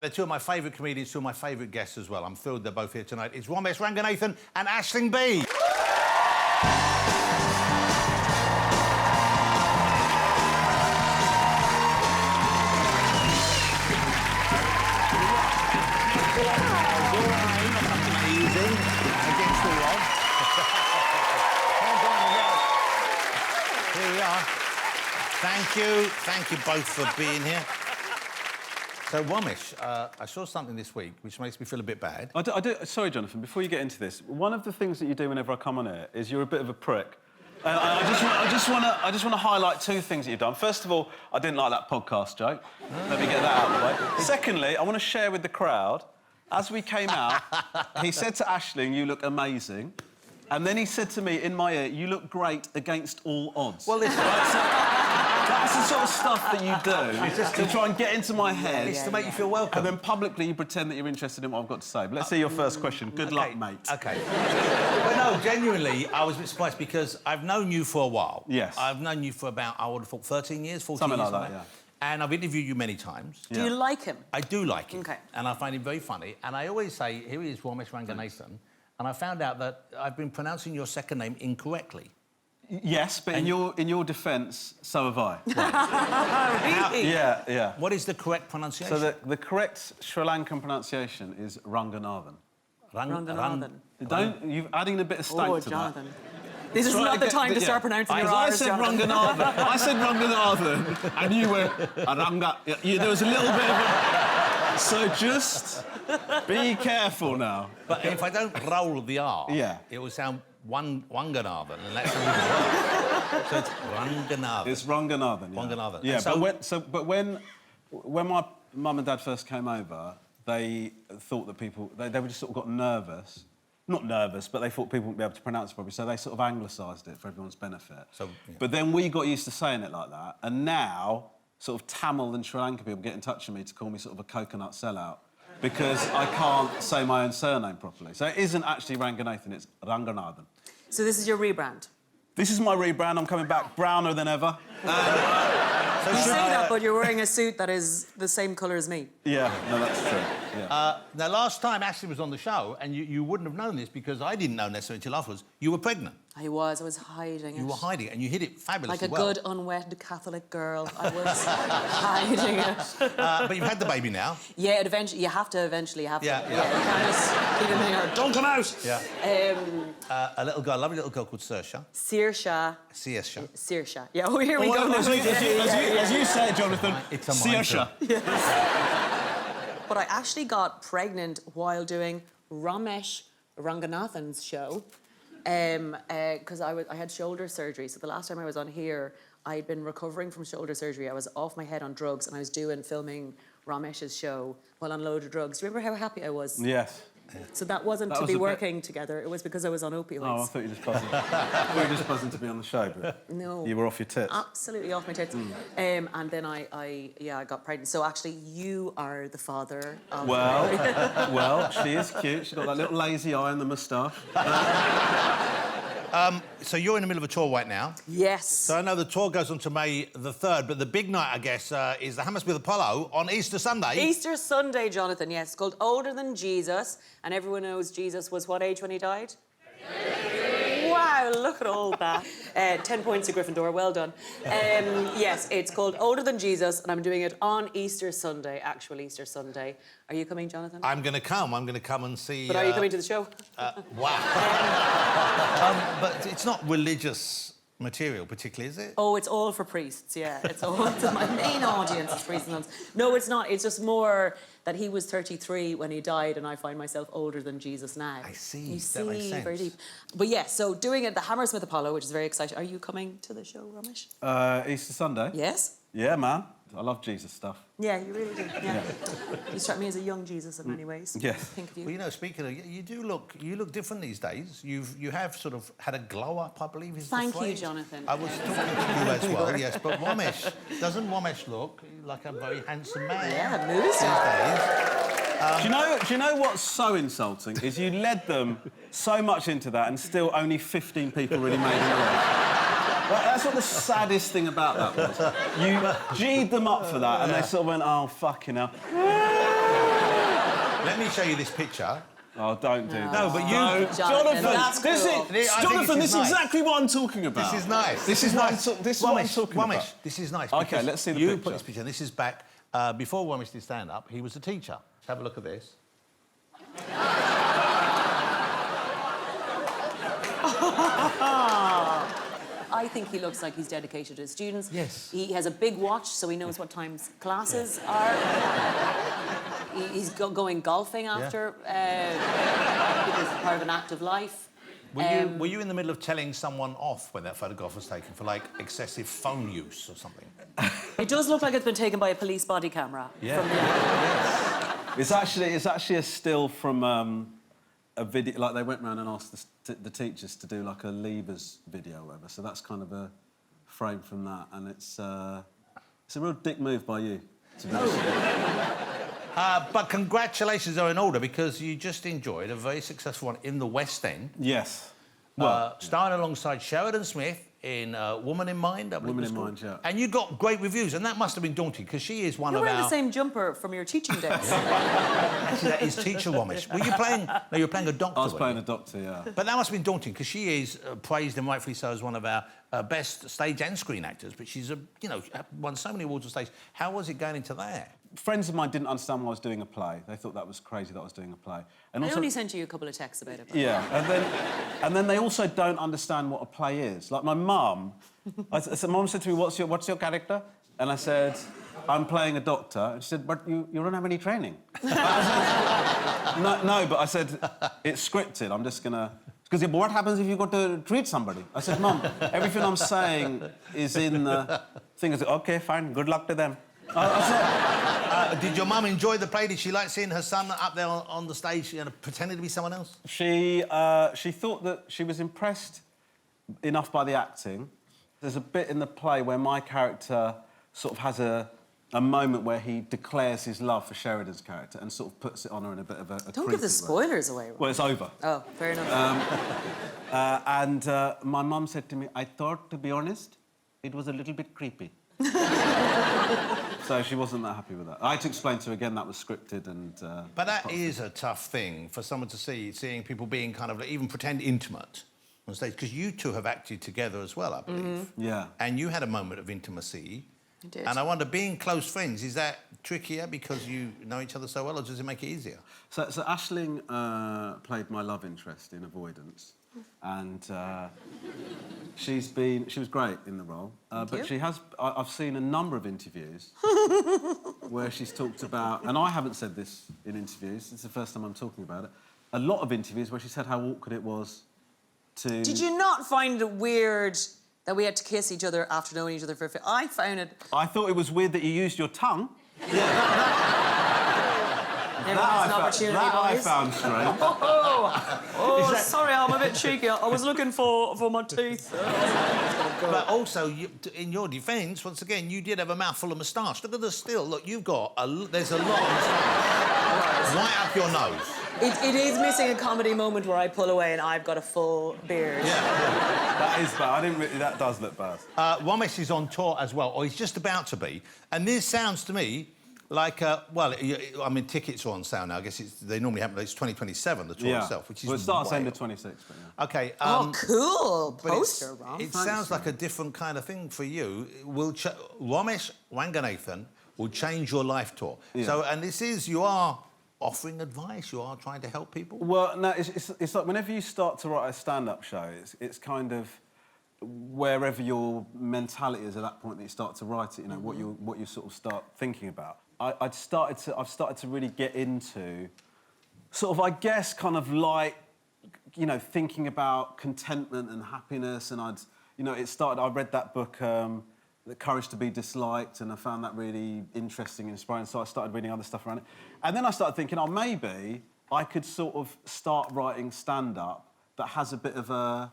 They're two of my favourite comedians, two of my favourite guests as well. I'm thrilled they're both here tonight. It's Romesh Ranganathan and Aisling Bea. Amazing. Against the wall. Here we are. Thank you both for being here. So, Romesh, I saw something this week which makes me feel a bit bad. I do. Sorry, Jonathan, before you get into this, one of the things that you do whenever I come on here is you're a bit of a prick. I just want to highlight two things that you've done. First of all, I didn't like that podcast joke. Let me get that out of the way. Secondly, I want to share with the crowd, as we came out, he said to Aisling, "You look amazing." And then he said to me in my ear, "You look great against all odds." Well, listen... That's the sort of stuff that you do to try and get into my head. It's to make you feel welcome. And then publicly you pretend that you're interested in what I've got to say. But let's see your first question. Good luck, mate. OK. But no, genuinely, I was a bit surprised because I've known you for a while. Yes. I've known you for about, I would have thought, 13 years, 14 Something years. Like that, yeah. And I've interviewed you many times. Do you like him? I do like him. OK. And I find him very funny. And I always say, here he is, Romesh Ranganathan. And I found out that I've been pronouncing your second name incorrectly. Yes, but in your defence, so have I. Really? Yeah. What is the correct pronunciation? So the correct Sri Lankan pronunciation is Ranganathan. Ranganathan. You're adding a bit of stank to Jonathan. that. This is not the time to start pronouncing your R's, Jonathan. I said Ranganathan, and you were Ranga. There was a little bit of a... So just be careful now. But if I don't roll the R, it will sound Wanganathan, and that's really well. So it's Ranganathan. It's Ranganathan. Yeah. Ranganathan. Yeah, but when my mum and dad first came over, they thought that people they were just sort of got nervous. Not nervous, but they thought people wouldn't be able to pronounce it properly, so they sort of anglicised it for everyone's benefit. So, yeah. But then we got used to saying it like that, and now sort of Tamil and Sri Lanka people get in touch with me to call me sort of a coconut sellout because I can't say my own surname properly. So it isn't actually Ranganathan, it's Ranganathan. So this is your rebrand? This is my rebrand. I'm coming back browner than ever. You say that, but you're wearing a suit that is the same colour as me. Yeah, no, that's true. Yeah. Now, last time Aisling was on the show, and you wouldn't have known this because I didn't know necessarily until afterwards, you were pregnant. I was hiding it. You were hiding it, and you hid it fabulously well. well. Like a good, unwed Catholic girl, I was hiding it. But you've had the baby now. Yeah, you have to eventually. You Yeah. You can't just keep him here. Don't come out! Yeah. A lovely little girl called Saoirse. Saoirse. Saoirse. Yeah, oh, here we go. As you say, Jonathan, it's a Saoirse. But I actually got pregnant while doing Romesh Ranganathan's show because I had shoulder surgery. So the last time I was on here, I'd been recovering from shoulder surgery. I was off my head on drugs and I was filming Romesh's show while on a load of drugs. Do you remember how happy I was? Yes. So that wasn't to be working together. It was because I was on opioids. Oh, I thought you were just buzzing. I thought you were just buzzing to be on the show, but no, you were off your tits. Absolutely off my tits. And then I got pregnant. So actually, you are the father of... Well, she is cute. She's got that little lazy eye and the moustache. So you're in the middle of a tour right now. Yes. So I know the tour goes on to May the 3rd, but the big night, I guess, is the Hammersmith Apollo on Easter Sunday. Easter Sunday, Jonathan, yes. It's called Older Than Jesus, and everyone knows Jesus was what age when he died? Wow, look at all that. 10 points to Gryffindor, well done. Yes, it's called Older Than Jesus, and I'm doing it on Easter Sunday, actual Easter Sunday. Are you coming, Jonathan? I'm going to come and see... But are you coming to the show? Wow. But it's not religious material particularly, is it? Oh, it's all for priests, yeah. It's all my main audience is priests and nuns. No, it's not. It's just more that he was 33 when he died and I find myself older than Jesus now. I see. You see, that makes sense. very deep. But yeah, so doing it at the Hammersmith Apollo, which is very exciting. Are you coming to the show, Romesh? Easter Sunday? Yes. Yeah, man. I love Jesus stuff. Yeah, you really do. Yeah. You struck me as a young Jesus in many ways. Yes. Think of you. Well, you know, speaking of, you look different these days. You have sort of had a glow up, I believe is the phrase. Thank you, Jonathan. I was talking to you as well, yes. But Romesh, doesn't Romesh look like a very handsome man? Yeah, moves. Do you know what's so insulting is you led them so much into that and still only 15 people really made it work. Well, that's what the saddest thing about that was. You G'd them up for that, and they sort of went, oh, fucking hell. show you this picture. Oh, don't do that. No, but you... Jonathan, that's cool. Jonathan, this is exactly what I'm talking about. This is nice. This is what I'm talking about. This is nice. OK, let's see the picture. picture. You put this picture, and this is back... before Romesh did stand-up, he was a teacher. Let's have a look at this. I think he looks like he's dedicated to his students. Yes. He has a big watch, so he knows what times classes are. He's going golfing after, because it's part of an active life. Were you in the middle of telling someone off when that photograph was taken for, like, excessive phone use or something? It does look like it's been taken by a police body camera. Yeah. From the... It's actually a still from a video. Like, they went round and asked the teachers to do, like, a leavers video or whatever. So that's kind of a frame from that. And it's a real dick move by you, to be honest with you. But congratulations are in order, because you just enjoyed a very successful one in the West End. Yes. Starring alongside Sheridan Smith in Woman in Mind, I believe. Woman in Mind, yeah. And you got great reviews, and that must have been daunting, because she is one of our... You're wearing the same jumper from your teaching days. Actually, that is teacher Romesh. Were you playing... No, you were playing a doctor, I was playing a doctor, yeah. But that must have been daunting, because she is praised, and rightfully so, as one of our best stage and screen actors, but she's, won so many awards on stage. How was it going into that? Friends of mine didn't understand why I was doing a play. They thought that was crazy that I was doing a play. And I also, only sent you a couple of texts about it. Yeah, and then they also don't understand what a play is. Like, my mum, Mum said to me, what's your character? And I said, I'm playing a doctor. And she said, but you don't have any training. I said, no, but I said, it's scripted. I'm just gonna... Because what happens if you got to treat somebody? I said, Mum, everything I'm saying is in the thing. I said, OK, fine, good luck to them. Did your mum enjoy the play? Did she like seeing her son up there on the stage, pretending to be someone else? She thought that she was impressed enough by the acting. There's a bit in the play where my character sort of has a moment where he declares his love for Sheridan's character and sort of puts it on her in a bit of a Don't give the spoilers away. Well, it's over. Oh, fair enough. And my mum said to me, I thought, to be honest, it was a little bit creepy. So she wasn't that happy with that. I had to explain to her again that was scripted and... But that is a tough thing for someone to see, seeing people being kind of, even pretend intimate on stage, because you two have acted together as well, I believe. Mm-hmm. Yeah. And you had a moment of intimacy. I did. And I wonder, being close friends, is that trickier because you know each other so well, or does it make it easier? So Aisling played my love interest in Avoidance. And she was great in the role. But she has... I've seen a number of interviews where she's talked about... And I haven't said this in interviews. It's the first time I'm talking about it. A lot of interviews where she said how awkward it was to... Did you not find it weird that we had to kiss each other after knowing each other for a... I found it... I thought it was weird that you used your tongue. Yeah. I found strange. Sorry, I'm a bit cheeky. I was looking for my teeth. But also, in your defence, once again, you did have a mouthful of moustache. Look at the still. Look, you've got there's a lot of moustache right up your nose. It is missing a comedy moment where I pull away and I've got a full beard. Yeah. That is bad. That does look bad. Romesh is on tour as well, or he's just about to be. And this sounds to me like, tickets are on sale now. I guess they normally happen. It's 2027, the tour itself, which is... Well, it starts end of 26, but yeah. OK. Cool. Poster, Ron. It sounds like a different kind of thing for you. Romesh Ranganathan will change your life tour. Yeah. So, and this is, you are offering advice, you are trying to help people? Well, no, it's like whenever you start to write a stand-up show, it's kind of wherever your mentality is at that point that you start to write it, what you sort of start thinking about. I've started to really get into sort of, I guess, kind of like, thinking about contentment and happiness, and I read that book, The Courage to Be Disliked, and I found that really interesting and inspiring, so I started reading other stuff around it. And then I started thinking, maybe I could sort of start writing stand-up that has a bit of a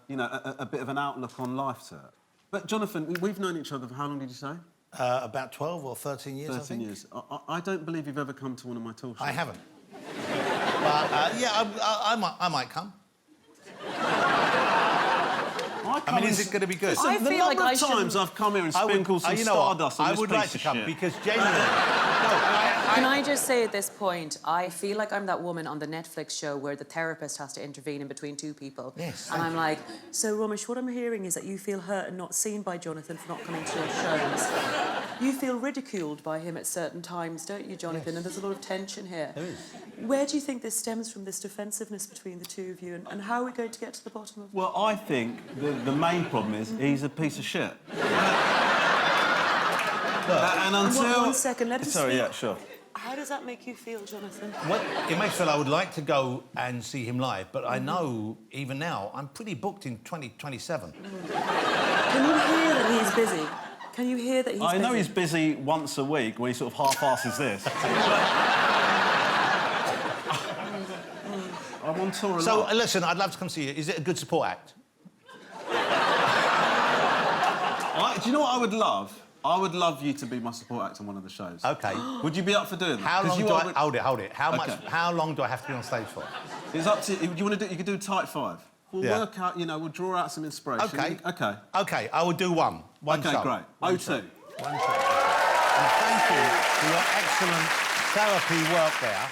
bit of an outlook on life to it. But, Jonathan, we've known each other for how long did you say? About 12 or 13 years, 13 I think. years. I don't believe you've ever come to one of my talk shows. I haven't. But, yeah, I might come. I mean, is it going to be good? Listen, I the feel like number I of times shouldn't- I've come here and sprinkled some you know what? stardust on I this would piece like to of come shit. because genuinely... Can I just say at this point, I feel like I'm that woman on the Netflix show where the therapist has to intervene in between two people. Yes. And I'm like, so Romesh, what I'm hearing is that you feel hurt and not seen by Jonathan for not coming to your shows. You feel ridiculed by him at certain times, don't you, Jonathan? Yes. And there's a lot of tension here. There is. Where do you think this stems from, this defensiveness between the two of you? And how are we going to get to the bottom of it? Well, I think the main problem is he's a piece of shit. And until... One second, let him Sorry, speak. yeah, sure. How does that make you feel, Jonathan? Well, it makes me feel I would like to go and see him live, but I know, even now, I'm pretty booked in 2027. Can you hear that he's busy? Can you hear that he's busy? I know he's busy once a week when he sort of half-asses this. I'm on tour a So, lot. listen, I'd love to come see you. Is it a good support act? Do you know what I would love? I would love you to be my support act on one of the shows. OK. Would you be up for doing that? How 'Cause long you do are- I... Hold it. How Okay. How long do I have to be on stage for? It's up to you. You want to do? You could do tight 5. We'll Yeah. work out. You know, we'll draw out some inspiration. OK. Okay. OK, I will do one. One Okay, show. great. One 02. show. One show. And thank you for your excellent therapy work there.